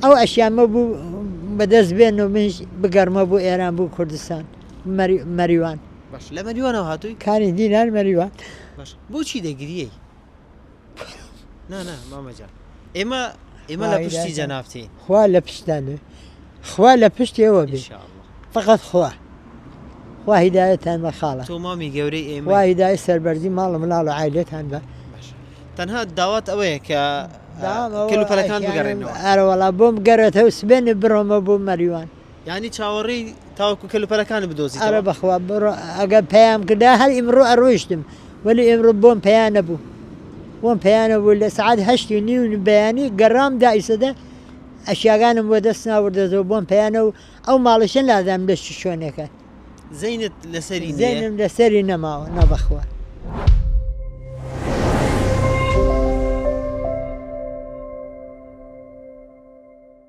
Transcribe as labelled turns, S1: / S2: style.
S1: ئەو ئەشیامە بوو بەدەست بێن و منش بگەرمە بۆ ئێران بوو کوردستان مەریوان
S2: باش لە مەریوانەوە هاتووی
S1: کاری دینار مەریوان
S2: باش بۆچی دەگریەی نا مامەجان ئێمە لە پشتی جەنابتین
S1: خوا لە پشتانێ خوا لە پشتێەوە بێ فقط خوا هیدایەتان بە خاڵە
S2: تۆ مامی گەورەی ئێمە
S1: وا هیدایەت سەربەردی ماڵ و مناڵ و عایلێتان بە
S2: تەنها داوات ئەوەیە کە کلوپەلەکان بگەڕێنەوە
S1: ئەرەوەڵا بۆم گەرێتەوە سبێنێ بڕۆمە بۆ مەریوان
S2: ینی چاوەڕێی تاوەکو کلوپەلەکانی بدۆزیت
S1: ئەرە بەخوا بڕۆ ئەگەر پەیام کردا هەر ئیمڕۆ ئەڕۆیشتم وەلی ئێمڕۆ بۆم پەیانە بوو بۆم پەیانە بوو لە سعات 8:30 بەیانی گەڕام دائیسەدە ئەشیاگانم بۆ دەست ناوردەزەوە بۆم پەیانە و ئەو ماڵیشە نادام لە شوێنێکە
S2: زەینت لەسەری
S1: زێنم لەسەری نەماوە نەبەخوا